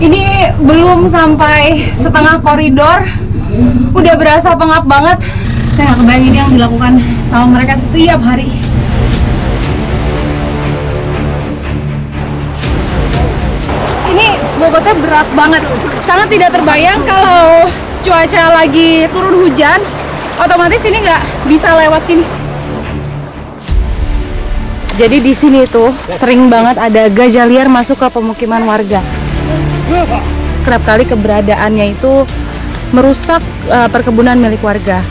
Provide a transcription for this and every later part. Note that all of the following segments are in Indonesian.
Ini belum sampai setengah koridor, udah berasa pengap banget. Saya nggak kebayang ini yang dilakukan sama mereka setiap hari. Ini bobotnya berat banget. Sangat tidak terbayang kalau cuaca lagi turun hujan, otomatis ini nggak bisa lewat sini. Jadi di sini tuh sering banget ada gajah liar masuk ke pemukiman warga. Kerap kali keberadaannya itu merusak perkebunan milik warga.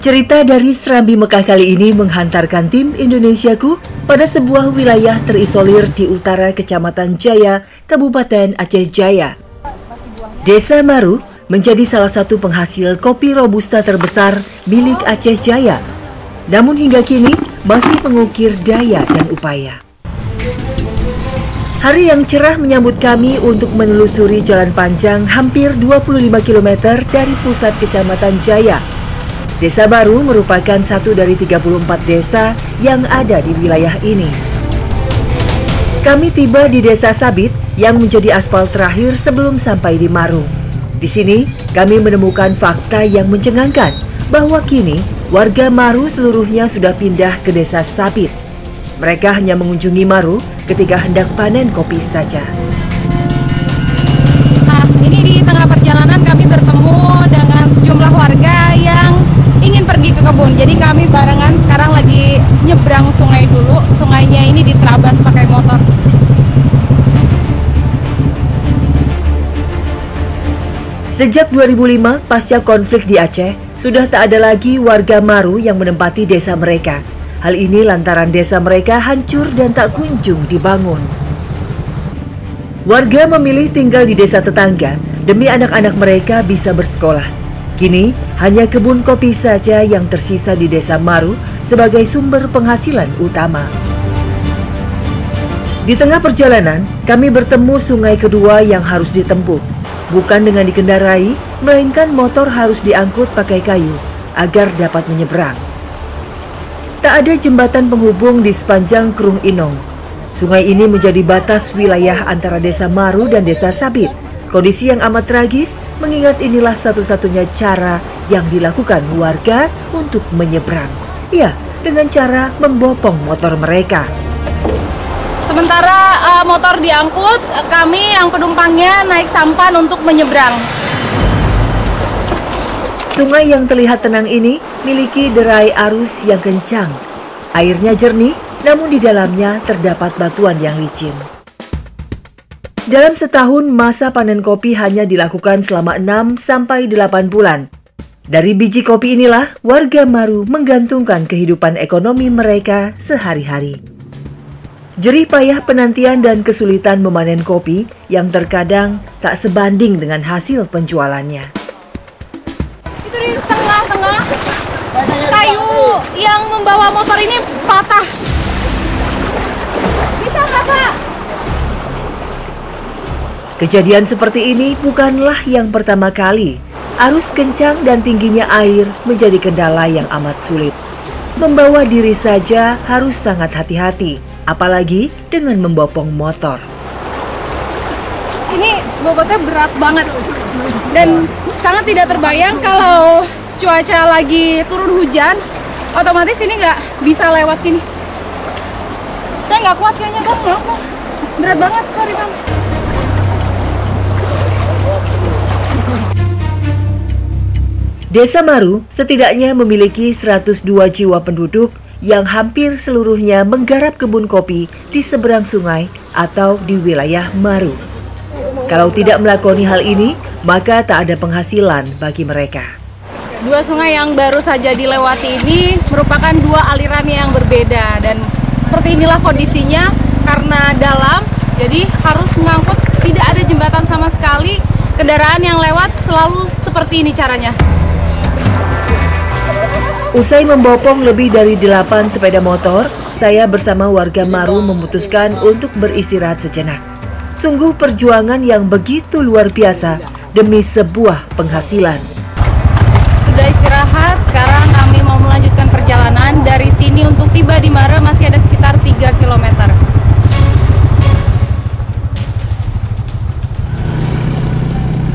Cerita dari Serambi Mekah kali ini menghantarkan tim Indonesiaku pada sebuah wilayah terisolir di utara Kecamatan Jaya, Kabupaten Aceh Jaya. Desa Maru menjadi salah satu penghasil kopi Robusta terbesar milik Aceh Jaya. Namun hingga kini masih mengukir daya dan upaya. Hari yang cerah menyambut kami untuk menelusuri jalan panjang hampir 25 km dari pusat Kecamatan Jaya. Desa Maru merupakan satu dari 34 desa yang ada di wilayah ini. Kami tiba di Desa Sabit yang menjadi aspal terakhir sebelum sampai di Maru. Di sini kami menemukan fakta yang mencengangkan bahwa kini warga Maru seluruhnya sudah pindah ke Desa Sabit. Mereka hanya mengunjungi Maru ketika hendak panen kopi saja. Nah, ini di tengah perjalanan kami bertemu dengan sejumlah warga yang ingin pergi ke kebun. Jadi kami barengan sekarang lagi nyebrang sungai dulu. Sungainya ini diterabas pakai motor. Sejak 2005, pasca konflik di Aceh, sudah tak ada lagi warga Maru yang menempati desa mereka. Hal ini lantaran desa mereka hancur dan tak kunjung dibangun. Warga memilih tinggal di desa tetangga demi anak-anak mereka bisa bersekolah. Kini, hanya kebun kopi saja yang tersisa di Desa Maru sebagai sumber penghasilan utama. Di tengah perjalanan, kami bertemu sungai kedua yang harus ditempuh. Bukan dengan dikendarai, melainkan motor harus diangkut pakai kayu agar dapat menyeberang. Tak ada jembatan penghubung di sepanjang Krung Inong. Sungai ini menjadi batas wilayah antara Desa Maru dan Desa Sabit. Kondisi yang amat tragis, mengingat inilah satu-satunya cara yang dilakukan warga untuk menyeberang. Ya, dengan cara membopong motor mereka. Sementara motor diangkut, kami yang penumpangnya naik sampan untuk menyeberang. Sungai yang terlihat tenang ini miliki derai arus yang kencang. Airnya jernih, namun di dalamnya terdapat batuan yang licin. Dalam setahun, masa panen kopi hanya dilakukan selama 6-8 bulan. Dari biji kopi inilah warga Maru menggantungkan kehidupan ekonomi mereka sehari-hari. Jerih payah penantian dan kesulitan memanen kopi yang terkadang tak sebanding dengan hasil penjualannya. Itu di tengah-tengah kayu yang membawa motor ini patah. Bisa nggak, Pak? Kejadian seperti ini bukanlah yang pertama kali. Arus kencang dan tingginya air menjadi kendala yang amat sulit. Membawa diri saja harus sangat hati-hati, apalagi dengan membopong motor. Ini bobotnya berat banget dan sangat tidak terbayang kalau cuaca lagi turun hujan, otomatis ini nggak bisa lewat sini. Saya nggak kuat kayaknya, Bang. Berat banget, sorry Bang. Desa Maru setidaknya memiliki 102 jiwa penduduk yang hampir seluruhnya menggarap kebun kopi di seberang sungai atau di wilayah Maru. Kalau tidak melakoni hal ini, maka tak ada penghasilan bagi mereka. Dua sungai yang baru saja dilewati ini merupakan dua aliran yang berbeda, dan seperti inilah kondisinya karena dalam, jadi harus mengangkut, tidak ada jembatan sama sekali. Kendaraan yang lewat selalu seperti ini caranya. Usai membopong lebih dari 8 sepeda motor, saya bersama warga Maru memutuskan untuk beristirahat sejenak. Sungguh perjuangan yang begitu luar biasa demi sebuah penghasilan. sudah istirahat, sekarang kami mau melanjutkan perjalanan. Dari sini untuk tiba di Mare masih ada sekitar 3 km.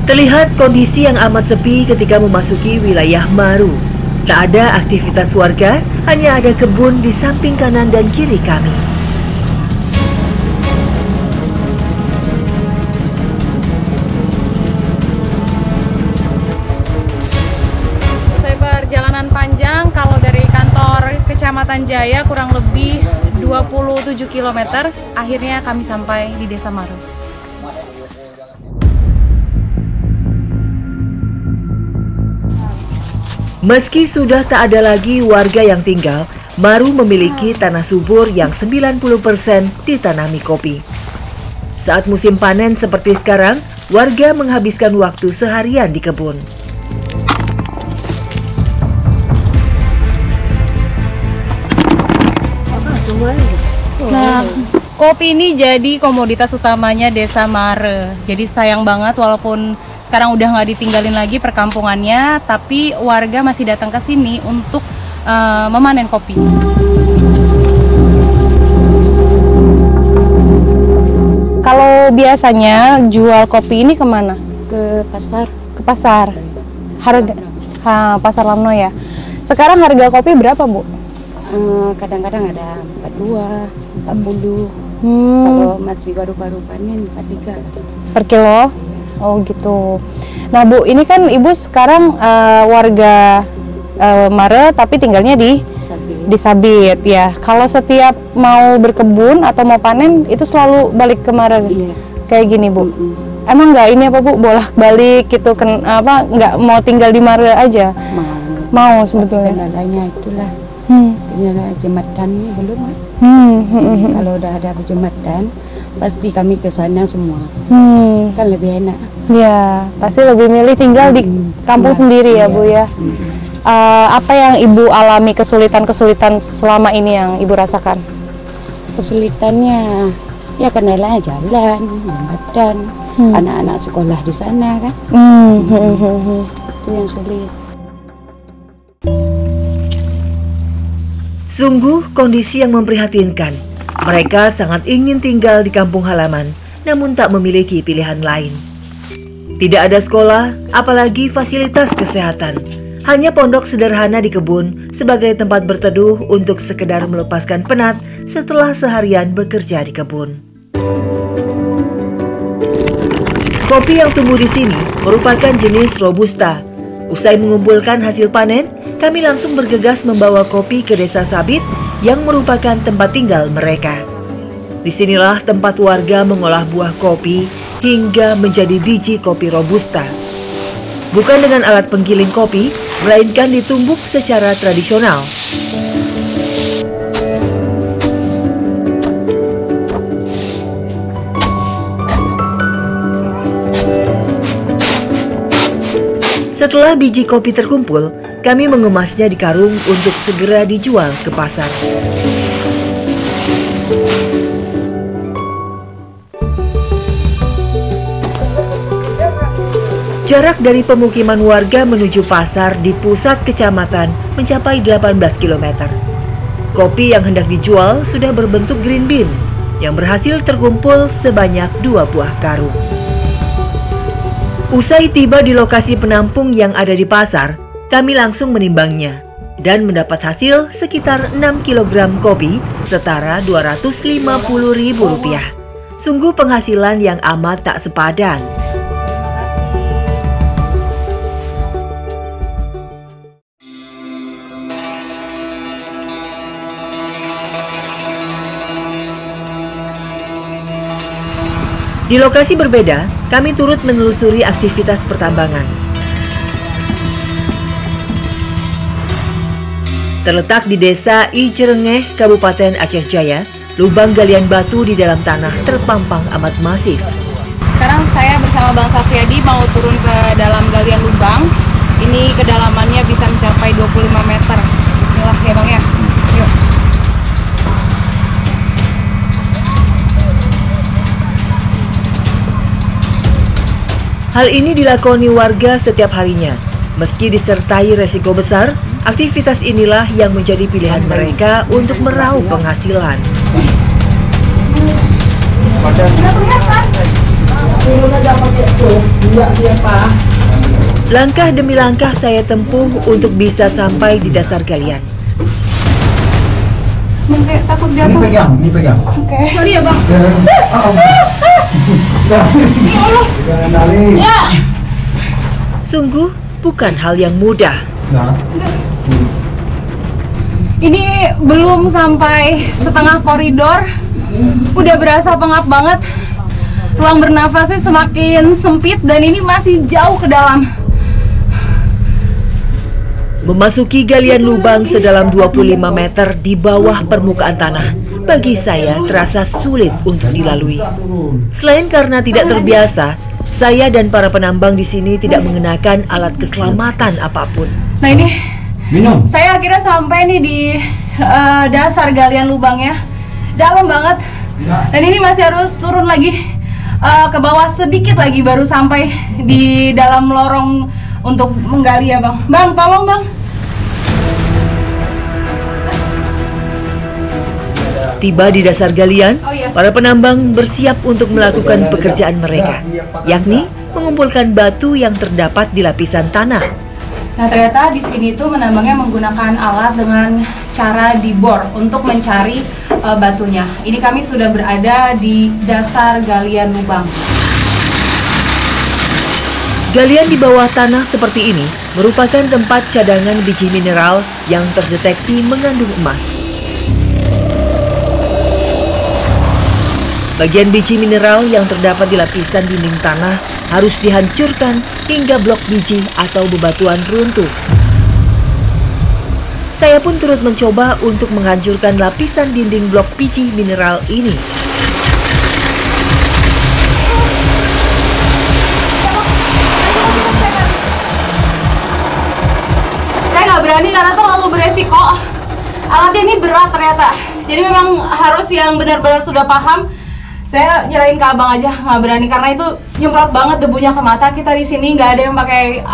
Terlihat kondisi yang amat sepi ketika memasuki wilayah Maru. Tak ada aktivitas warga, hanya ada kebun di samping kanan dan kiri kami. Selesai perjalanan panjang, kalau dari kantor Kecamatan Jaya kurang lebih 27 km, akhirnya kami sampai di Desa Maru. Meski sudah tak ada lagi warga yang tinggal, Maru memiliki tanah subur yang 90% ditanami kopi. Saat musim panen seperti sekarang, warga menghabiskan waktu seharian di kebun. Nah, kopi ini jadi komoditas utamanya Desa Mare. Jadi sayang banget walaupun sekarang udah nggak ditinggalin lagi perkampungannya, tapi warga masih datang ke sini untuk memanen kopi. Kalau biasanya jual kopi ini kemana? Ke pasar. Ke pasar. Harga Pasar Lamno ya. Sekarang harga kopi berapa, Bu? Kadang-kadang ada 42, 40. Kalau masih baru-baru panen 43 per kilo. Iya. Oh gitu. Nah Bu, ini kan Ibu sekarang warga Mare tapi tinggalnya di Sabit ya. Kalau setiap mau berkebun atau mau panen itu selalu balik ke Mare. Iya. Kayak gini Bu. Emang nggak ini apa Bu, bolak-balik gitu nggak mau tinggal di Mare aja? Mau sebetulnya. Kendalanya itulah. Penyala jembatannya belum kan? Kalau udah ada jembatan pasti kami ke sana semua. Kan lebih enak. Ya, pasti lebih milih tinggal di kampung sendiri ya, Bu ya. Apa yang Ibu alami kesulitan-kesulitan selama ini yang Ibu rasakan? Kesulitannya ya kendala jalan, jembatan, anak-anak sekolah di sana kan. Itu yang sulit. Sungguh kondisi yang memprihatinkan. Mereka sangat ingin tinggal di kampung halaman, namun tak memiliki pilihan lain. Tidak ada sekolah, apalagi fasilitas kesehatan. Hanya pondok sederhana di kebun sebagai tempat berteduh untuk sekedar melepaskan penat setelah seharian bekerja di kebun. Kopi yang tumbuh di sini merupakan jenis Robusta. Usai mengumpulkan hasil panen, kami langsung bergegas membawa kopi ke Desa Sabit yang merupakan tempat tinggal mereka. Disinilah tempat warga mengolah buah kopi hingga menjadi biji kopi Robusta. Bukan dengan alat penggiling kopi, melainkan ditumbuk secara tradisional. Setelah biji kopi terkumpul, kami mengemasnya di karung untuk segera dijual ke pasar. Jarak dari pemukiman warga menuju pasar di pusat kecamatan mencapai 18 km. Kopi yang hendak dijual sudah berbentuk green bean yang berhasil terkumpul sebanyak 2 buah karung. Usai tiba di lokasi penampung yang ada di pasar, kami langsung menimbangnya dan mendapat hasil sekitar 6 kg kopi setara Rp250.000. Sungguh penghasilan yang amat tak sepadan. Di lokasi berbeda, kami turut menelusuri aktivitas pertambangan. Terletak di Desa Ijerengeh, Kabupaten Aceh Jaya, lubang galian batu di dalam tanah terpampang amat masif. Sekarang saya bersama Bang Safriadi mau turun ke dalam galian lubang. Ini kedalamannya bisa mencapai 25 meter. Bismillah ya Bang ya. Yuk. Hal ini dilakoni warga setiap harinya. Meski disertai resiko besar, aktivitas inilah yang menjadi pilihan mereka untuk meraup penghasilan. Langkah demi langkah saya tempuh untuk bisa sampai di dasar galian. Kayak takut jatuh. Ini pegang. Oke. Sorry ya, Bang. Ya. Sungguh bukan hal yang mudah. Ini belum sampai setengah koridor, udah berasa pengap banget. Ruang bernafasnya semakin sempit dan ini masih jauh ke dalam. Memasuki galian lubang sedalam 25 meter di bawah permukaan tanah, bagi saya terasa sulit untuk dilalui. Selain karena tidak terbiasa, saya dan para penambang di sini tidak mengenakan alat keselamatan apapun. Nah ini, minum. Saya akhirnya sampai nih di dasar galian lubangnya, dalam banget. Dan ini masih harus turun lagi ke bawah sedikit lagi baru sampai di dalam lorong untuk menggali ya, Bang. Bang, tolong Bang. Tiba di dasar galian, para penambang bersiap untuk melakukan pekerjaan mereka, yakni mengumpulkan batu yang terdapat di lapisan tanah. Nah ternyata di sini tuh menambangnya menggunakan alat dengan cara dibor untuk mencari batunya. Ini kami sudah berada di dasar galian lubang. Galian di bawah tanah seperti ini merupakan tempat cadangan biji mineral yang terdeteksi mengandung emas. Bagian biji mineral yang terdapat di lapisan dinding tanah harus dihancurkan hingga blok biji atau bebatuan runtuh. Saya pun turut mencoba untuk menghancurkan lapisan dinding blok biji mineral ini. Saya nggak berani karena terlalu beresiko. Alatnya ini berat ternyata. Jadi memang harus yang benar-benar sudah paham. Saya nyerahin ke abang aja, nggak berani karena itu nyemprot banget debunya ke mata. Kita di sini nggak ada yang pakai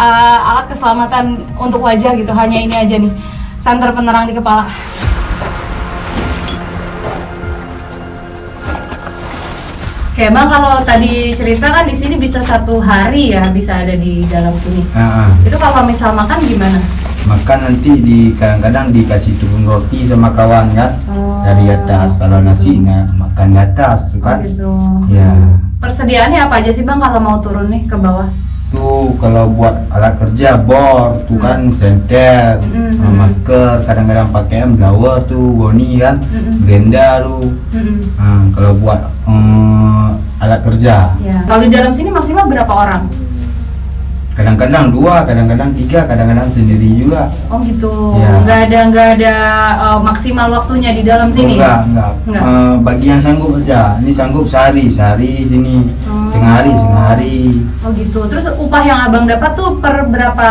alat keselamatan untuk wajah gitu, hanya ini aja nih, santer penerang di kepala. Oke Bang, kalau tadi cerita kan di sini bisa 1 hari ya bisa ada di dalam sini. Itu kalau misal makan gimana? Makan nanti kadang-kadang dikasih turun roti sama kawan kan, dari atas. Kalau nasi makan di atas tuh kan. Gitu. Ya. Persediaannya apa aja sih Bang kalau mau turun nih ke bawah? Tuh kalau buat alat kerja bor tuh kan senter, masker, kadang-kadang pakai blower tuh, goni kan, blender tuh. Kalau buat alat kerja. Ya. Kalau di dalam sini maksimal berapa orang? Kadang-kadang 2, kadang-kadang 3, kadang-kadang sendiri juga. Oh gitu. Ya. Nggak ada maksimal waktunya di dalam sini. Enggak. Bagi yang sanggup aja. Ini sanggup sehari sini. Sehari. Oh gitu. Terus upah yang abang dapat tuh per berapa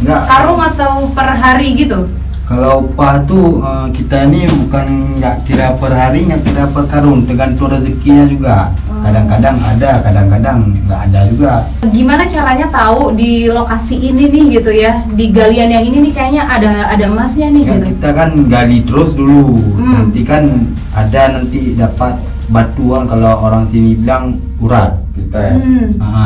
karung atau per hari gitu? Kalau upah tuh kita ini bukan nggak kira per hari, nggak kira per karung, tergantung rezekinya juga. Kadang-kadang ada, kadang-kadang nggak ada juga. Gimana caranya tahu di lokasi ini nih gitu ya, di galian yang ini nih kayaknya ada emasnya nih Ya, gitu? kita kan gali terus dulu, nanti kan nanti dapat batuan, kalau orang sini bilang urat, kita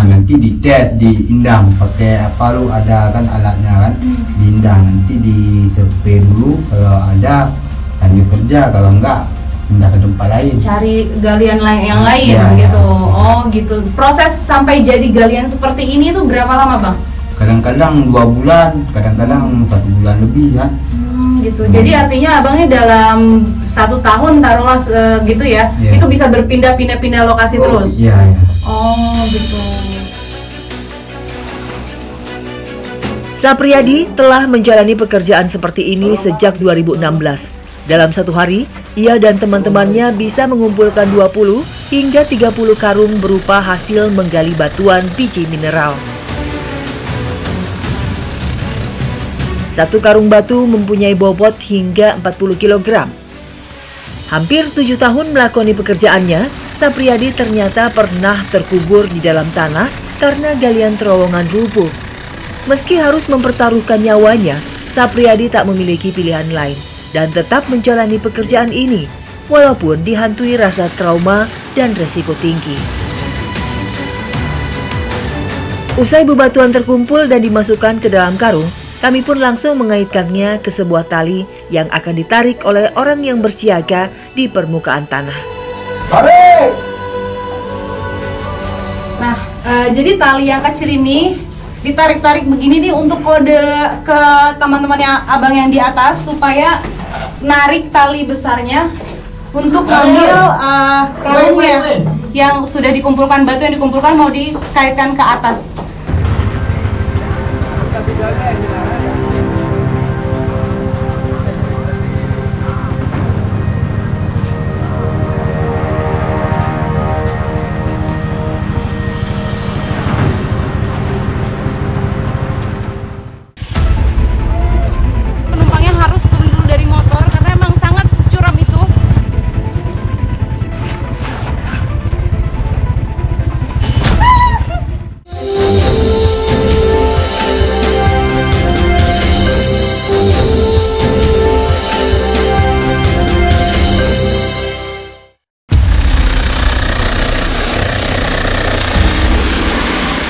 nanti dites, diindang pakai apa lu, ada kan alatnya kan, diindang, nanti disurvei dulu, kalau ada lanjut kerja, kalau enggak pindah ke tempat lain, cari galian yang lain gitu. Oh gitu. Proses sampai jadi galian seperti ini tuh berapa lama Bang? Kadang-kadang 2 bulan, kadang-kadang 1 bulan lebih ya. Gitu. Jadi artinya abangnya dalam 1 tahun taruhlah gitu ya, itu bisa berpindah-pindah lokasi terus. Iya. Oh gitu. Sapriyadi telah menjalani pekerjaan seperti ini sejak 2016. Dalam 1 hari, ia dan teman-temannya bisa mengumpulkan 20 hingga 30 karung berupa hasil menggali batuan biji mineral. 1 karung batu mempunyai bobot hingga 40 kg. Hampir 7 tahun melakoni pekerjaannya, Sapriyadi ternyata pernah terkubur di dalam tanah karena galian terowongan rubuh. Meski harus mempertaruhkan nyawanya, Sapriyadi tak memiliki pilihan lain dan tetap menjalani pekerjaan ini, walaupun dihantui rasa trauma dan resiko tinggi. Usai bebatuan terkumpul dan dimasukkan ke dalam karung, kami pun langsung mengaitkannya ke sebuah tali yang akan ditarik oleh orang yang bersiaga di permukaan tanah. Nah, jadi tali yang kecil ini ditarik-tarik begini nih untuk kode ke teman-teman yang abang yang di atas supaya narik tali besarnya untuk ngambil bahannya yang sudah dikumpulkan, batu yang dikumpulkan mau dikaitkan ke atas.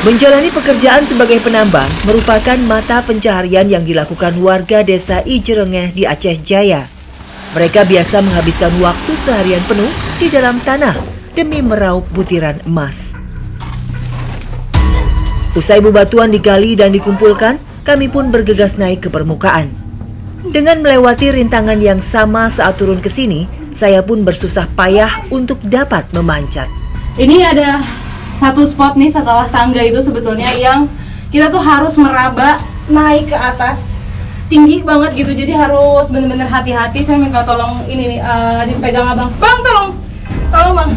Menjalani pekerjaan sebagai penambang merupakan mata pencaharian yang dilakukan warga desa Ijerengeh di Aceh Jaya. Mereka biasa menghabiskan waktu seharian penuh di dalam tanah demi meraup butiran emas. Usai bebatuan digali dan dikumpulkan, kami pun bergegas naik ke permukaan. Dengan melewati rintangan yang sama saat turun ke sini, saya pun bersusah payah untuk dapat memanjat. Ini ada satu spot nih setelah tangga itu sebetulnya yang kita tuh harus meraba naik ke atas, tinggi banget gitu, jadi harus bener-bener hati-hati. Saya minta tolong ini nih, dipegang abang. Bang, tolong bang.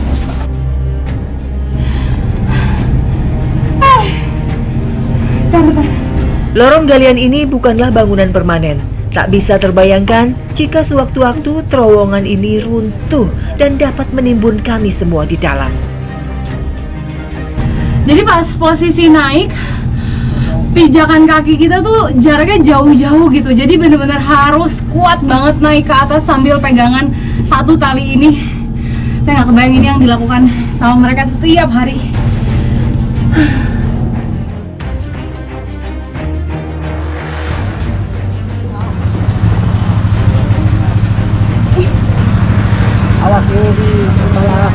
Lorong galian ini bukanlah bangunan permanen. Tak bisa terbayangkan jika sewaktu-waktu terowongan ini runtuh dan dapat menimbun kami semua di dalam. Jadi pas posisi naik, pijakan kaki kita tuh jaraknya jauh-jauh gitu. Jadi bener-bener harus kuat banget naik ke atas sambil pegangan satu tali ini. Saya nggak kebayang ini yang dilakukan sama mereka setiap hari. Awas ini di bawah.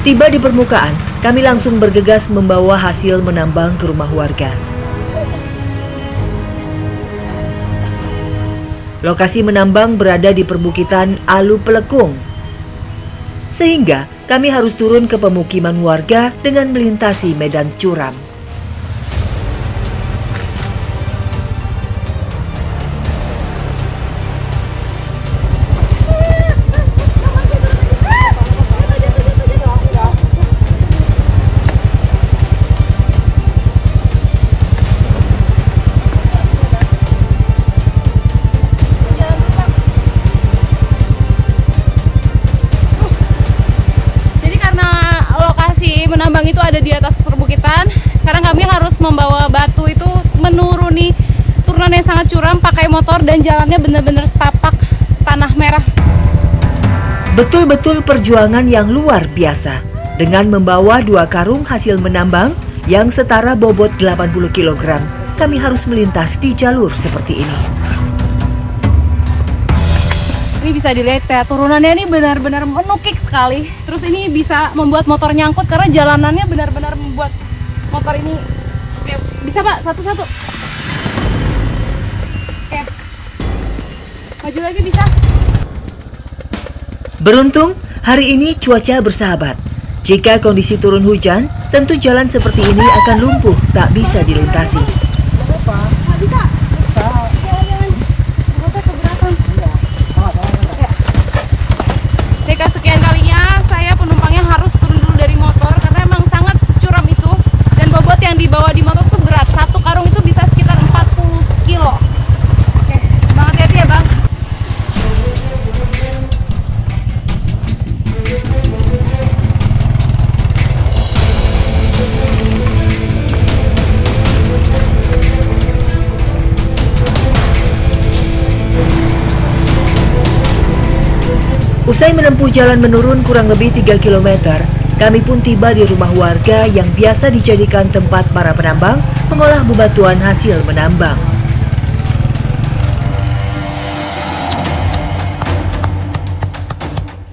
Tiba di permukaan, kami langsung bergegas membawa hasil menambang ke rumah warga. Lokasi menambang berada di perbukitan Alu Pelekung, sehingga kami harus turun ke pemukiman warga dengan melintasi medan curam. Menambang itu ada di atas perbukitan. Sekarang kami harus membawa batu itu menuruni turunan yang sangat curam pakai motor dan jalannya benar-benar setapak tanah merah. Betul-betul perjuangan yang luar biasa. Dengan membawa 2 karung hasil menambang yang setara bobot 80 kg, kami harus melintas di jalur seperti ini. Ini bisa dilihat ya, turunannya ini benar-benar menukik sekali. Terus ini bisa membuat motor nyangkut karena jalanannya benar-benar membuat motor ini. Oke, bisa Pak, satu-satu. Oke. Maju lagi bisa. Beruntung, hari ini cuaca bersahabat. Jika kondisi turun hujan, tentu jalan seperti ini akan lumpuh, tak bisa dilintasi. Nggak bisa. Kesekian kalinya saya penumpangnya harus turun dulu dari motor karena emang sangat securam itu, dan bobot yang dibawa di motor tuh berat. Satu karung itu bisa sekitar 40 kilo. Oke, Bang, hati-hati ya Bang. Usai menempuh jalan menurun kurang lebih 3 km, kami pun tiba di rumah warga yang biasa dijadikan tempat para penambang mengolah bebatuan hasil menambang.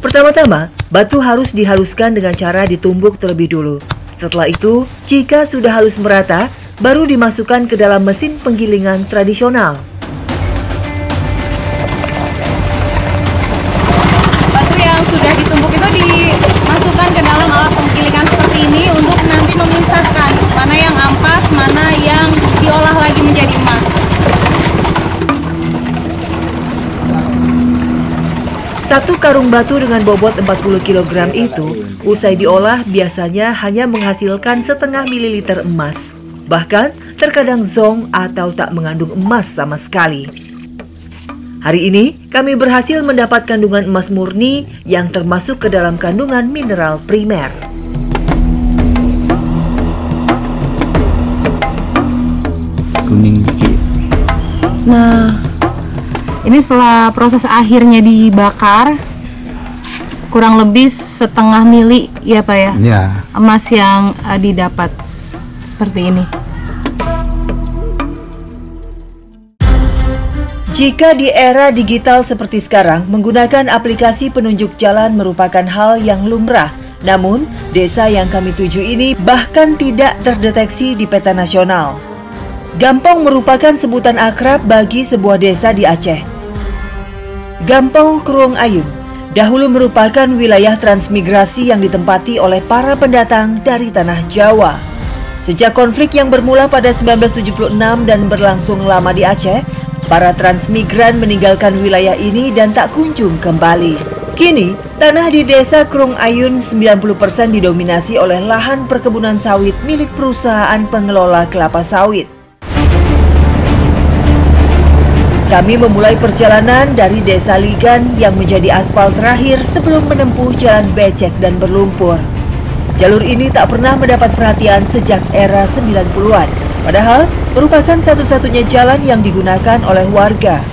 Pertama-tama, batu harus dihaluskan dengan cara ditumbuk terlebih dulu. Setelah itu, jika sudah halus merata, baru dimasukkan ke dalam mesin penggilingan tradisional. Sudah ditumbuk itu dimasukkan ke dalam alat penggilingan seperti ini untuk nanti memisahkan mana yang ampas, mana yang diolah lagi menjadi emas. Satu karung batu dengan bobot 40 kg itu, usai diolah biasanya hanya menghasilkan setengah mililiter emas. Bahkan terkadang zong atau tak mengandung emas sama sekali. Hari ini, kami berhasil mendapat kandungan emas murni yang termasuk ke dalam kandungan mineral primer. Kuning dikit. Nah, ini setelah proses akhirnya dibakar, kurang lebih setengah mili ya Pak ya? Ya. Emas yang didapat seperti ini. Jika di era digital seperti sekarang, menggunakan aplikasi penunjuk jalan merupakan hal yang lumrah. Namun, desa yang kami tuju ini bahkan tidak terdeteksi di peta nasional. Gampong merupakan sebutan akrab bagi sebuah desa di Aceh. Gampong Krung Ayun dahulu merupakan wilayah transmigrasi yang ditempati oleh para pendatang dari tanah Jawa. Sejak konflik yang bermula pada 1976 dan berlangsung lama di Aceh, para transmigran meninggalkan wilayah ini dan tak kunjung kembali. Kini, tanah di desa Krung Ayun 90% didominasi oleh lahan perkebunan sawit milik perusahaan pengelola kelapa sawit. Kami memulai perjalanan dari desa Ligan yang menjadi aspal terakhir sebelum menempuh jalan becek dan berlumpur. Jalur ini tak pernah mendapat perhatian sejak era 90-an. Padahal merupakan satu-satunya jalan yang digunakan oleh warga.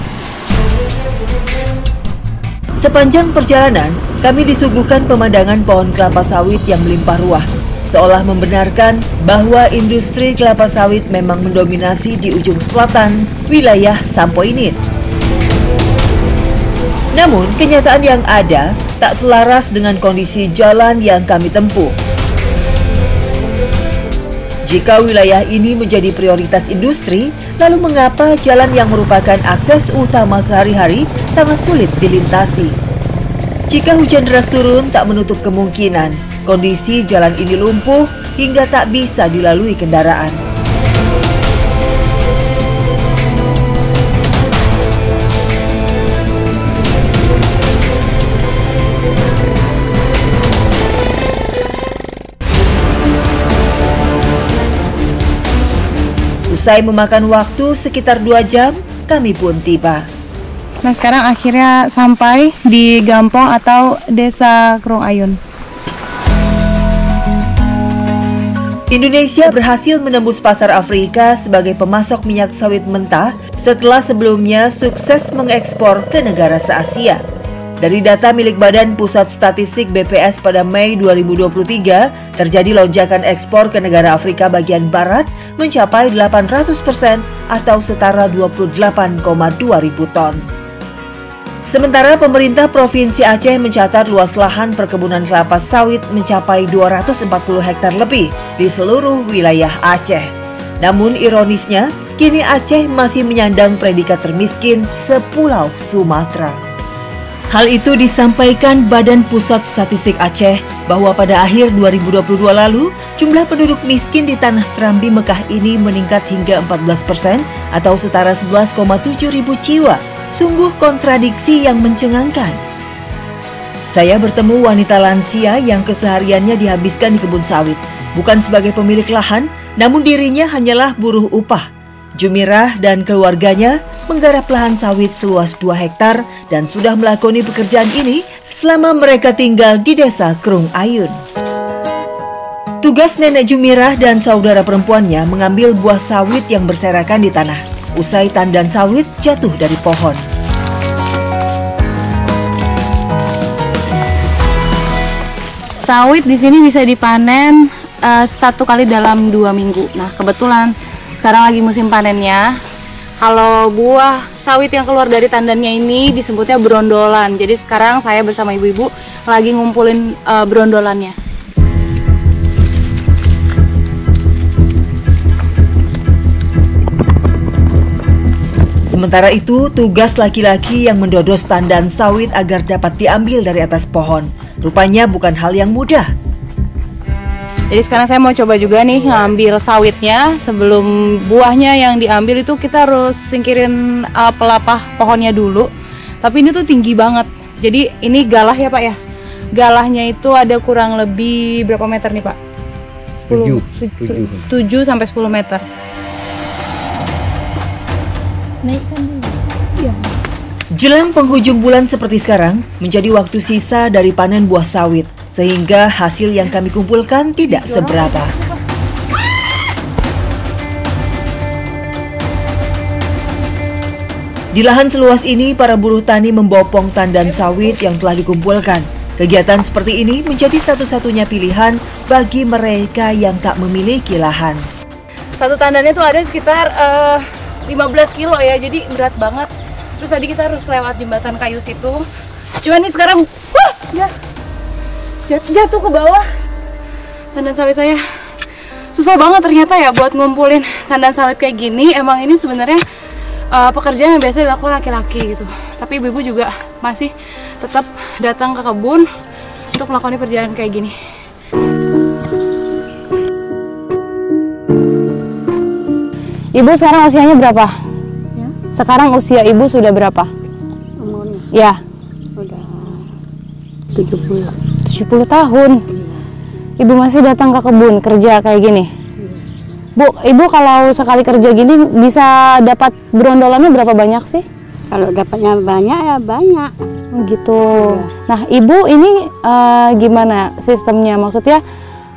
Sepanjang perjalanan, kami disuguhkan pemandangan pohon kelapa sawit yang melimpah ruah, seolah membenarkan bahwa industri kelapa sawit memang mendominasi di ujung selatan wilayah Sampoinit. Namun, kenyataan yang ada tak selaras dengan kondisi jalan yang kami tempuh. Jika wilayah ini menjadi prioritas industri, lalu mengapa jalan yang merupakan akses utama sehari-hari sangat sulit dilintasi? Jika hujan deras turun, tak menutup kemungkinan kondisi jalan ini lumpuh hingga tak bisa dilalui kendaraan. Usai memakan waktu sekitar 2 jam, kami pun tiba. Nah, sekarang akhirnya sampai di Gampong atau Desa Krung Ayun. Indonesia berhasil menembus pasar Afrika sebagai pemasok minyak sawit mentah setelah sebelumnya sukses mengekspor ke negara se-Asia. Dari data milik Badan Pusat Statistik BPS pada Mei 2023, terjadi lonjakan ekspor ke negara Afrika bagian barat mencapai 800% atau setara 28,2 ribu ton. Sementara pemerintah Provinsi Aceh mencatat luas lahan perkebunan kelapa sawit mencapai 240 hektar lebih di seluruh wilayah Aceh. Namun ironisnya, kini Aceh masih menyandang predikat termiskin sepulau Sumatera. Hal itu disampaikan Badan Pusat Statistik Aceh bahwa pada akhir 2022 lalu, jumlah penduduk miskin di Tanah Serambi Mekah ini meningkat hingga 14% atau setara 11,7 ribu jiwa. Sungguh kontradiksi yang mencengangkan. Saya bertemu wanita lansia yang kesehariannya dihabiskan di kebun sawit. Bukan sebagai pemilik lahan, namun dirinya hanyalah buruh upah. Jumirah dan keluarganya menggarap lahan sawit seluas 2 hektar dan sudah melakoni pekerjaan ini selama mereka tinggal di desa Krung Ayun. Tugas nenek Jumirah dan saudara perempuannya mengambil buah sawit yang berserakan di tanah. Usai tandan sawit jatuh dari pohon. Sawit di sini bisa dipanen 1 kali dalam 2 minggu. Nah, kebetulan sekarang lagi musim panennya. Kalau buah sawit yang keluar dari tandannya ini disebutnya brondolan. Jadi sekarang saya bersama ibu-ibu lagi ngumpulin brondolannya. Sementara itu, tugas laki-laki yang mendodos tandan sawit agar dapat diambil dari atas pohon. Rupanya bukan hal yang mudah. Jadi sekarang saya mau coba juga nih ngambil sawitnya. Sebelum buahnya yang diambil itu kita harus singkirin pelepah pohonnya dulu. Tapi ini tuh tinggi banget. Jadi ini galah ya Pak ya? Galahnya itu ada kurang lebih berapa meter nih Pak? 7 sampai 10 meter. Naikkan dulu. Iya. Jelang penghujung bulan seperti sekarang, menjadi waktu sisa dari panen buah sawit, sehingga hasil yang kami kumpulkan tidak seberapa. Di lahan seluas ini, para buruh tani membopong tandan sawit yang telah dikumpulkan. Kegiatan seperti ini menjadi satu-satunya pilihan bagi mereka yang tak memiliki lahan. Satu tandannya tuh ada sekitar 15 kilo ya, jadi berat banget. Terus tadi kita harus lewat jembatan kayu situ. Cuman nih sekarang jatuh ke bawah tandan sawit saya. Susah banget ternyata ya buat ngumpulin tandan sawit kayak gini. Emang ini sebenarnya pekerjaan yang biasa dilakukan laki-laki gitu. Tapi ibu-ibu juga masih tetap datang ke kebun untuk melakukan perjalanan kayak gini. Ibu sekarang usianya berapa? Ya. Sekarang usia ibu sudah berapa? Umurnya? Ya. Udah 70. 70 tahun. Ibu masih datang ke kebun kerja kayak gini. Bu, ibu kalau sekali kerja gini bisa dapat brondolannya berapa banyak sih? Kalau dapatnya banyak ya banyak. Gitu. Nah, ibu ini gimana sistemnya? Maksudnya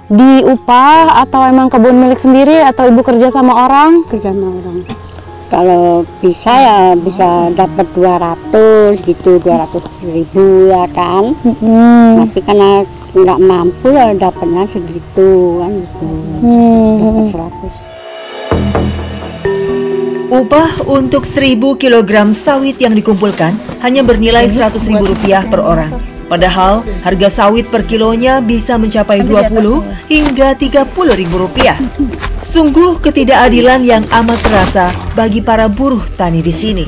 diupah atau emang kebun milik sendiri atau ibu kerja sama orang? Kerja sama orang. Kalau bisa ya bisa dapat 200 gitu, 200.000 ya kan. Tapi karena nggak mampu ya dapatnya segitu kan gitu. Dapat 100. Upah untuk 1000 kg sawit yang dikumpulkan hanya bernilai Rp100.000 per orang. Padahal harga sawit per kilonya bisa mencapai Rp20 hingga Rp30.000. Sungguh ketidakadilan yang amat terasa bagi para buruh tani di sini.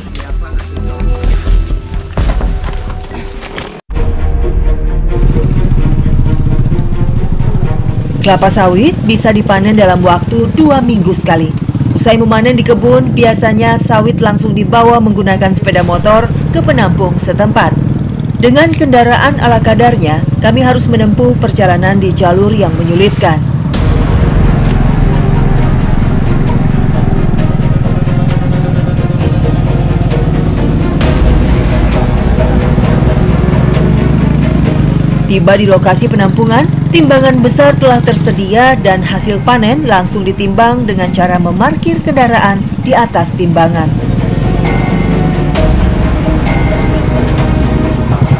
Kelapa sawit bisa dipanen dalam waktu 2 minggu sekali. Usai memanen di kebun, biasanya sawit langsung dibawa menggunakan sepeda motor ke penampung setempat. Dengan kendaraan ala kadarnya, kami harus menempuh perjalanan di jalur yang menyulitkan. Tiba di lokasi penampungan, timbangan besar telah tersedia dan hasil panen langsung ditimbang dengan cara memarkir kendaraan di atas timbangan.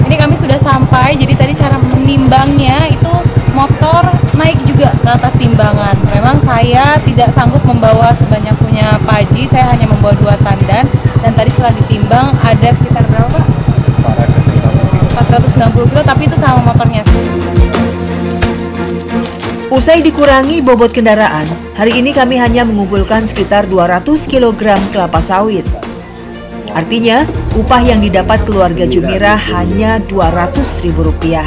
Ini kami sudah sampai, jadi tadi cara menimbangnya itu motor naik juga ke atas timbangan. Memang saya tidak sanggup membawa sebanyak punya Pak Haji, saya hanya membawa 2 tandan. Dan tadi setelah ditimbang ada sekitar berapa Pak? 490 kilo, tapi itu sama motornya. Usai dikurangi bobot kendaraan, hari ini kami hanya mengumpulkan sekitar 200 kg kelapa sawit. Artinya, upah yang didapat keluarga Jumirah hanya Rp200.000.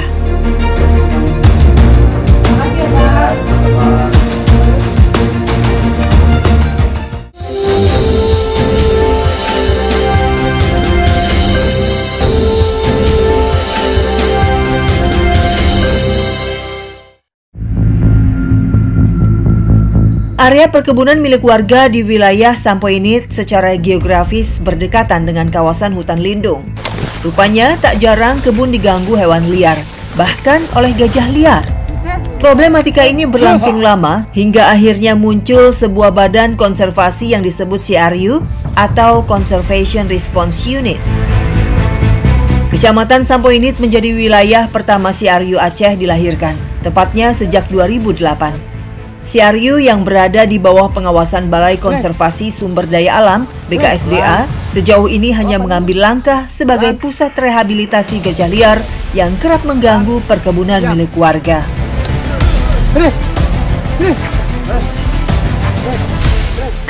Area perkebunan milik warga di wilayah Sampoinit secara geografis berdekatan dengan kawasan hutan lindung. Rupanya tak jarang kebun diganggu hewan liar, bahkan oleh gajah liar. Problematika ini berlangsung lama hingga akhirnya muncul sebuah badan konservasi yang disebut CRU atau Conservation Response Unit. Kecamatan Sampoinit menjadi wilayah pertama CRU Aceh dilahirkan. tepatnya sejak 2008. Si Aryu yang berada di bawah pengawasan Balai Konservasi Sumber Daya Alam (BKSDA) sejauh ini hanya mengambil langkah sebagai pusat rehabilitasi gajah liar yang kerap mengganggu perkebunan milik warga.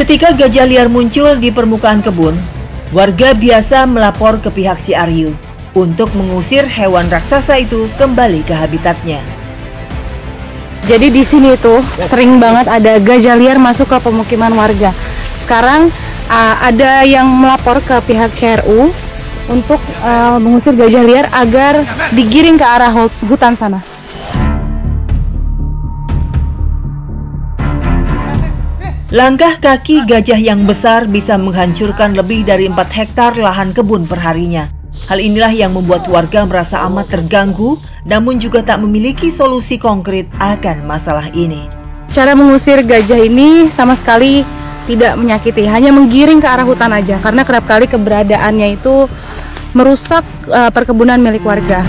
Ketika gajah liar muncul di permukaan kebun, warga biasa melapor ke pihak si Aryu untuk mengusir hewan raksasa itu kembali ke habitatnya. Jadi di sini tuh sering banget ada gajah liar masuk ke pemukiman warga. Sekarang ada yang melapor ke pihak CRU untuk mengusir gajah liar agar digiring ke arah hutan sana. Langkah kaki gajah yang besar bisa menghancurkan lebih dari 4 hektar lahan kebun perharinya. Hal inilah yang membuat warga merasa amat terganggu, namun juga tak memiliki solusi konkret akan masalah ini. Cara mengusir gajah ini sama sekali tidak menyakiti, hanya menggiring ke arah hutan aja, karena kerap kali keberadaannya itu merusak perkebunan milik warga.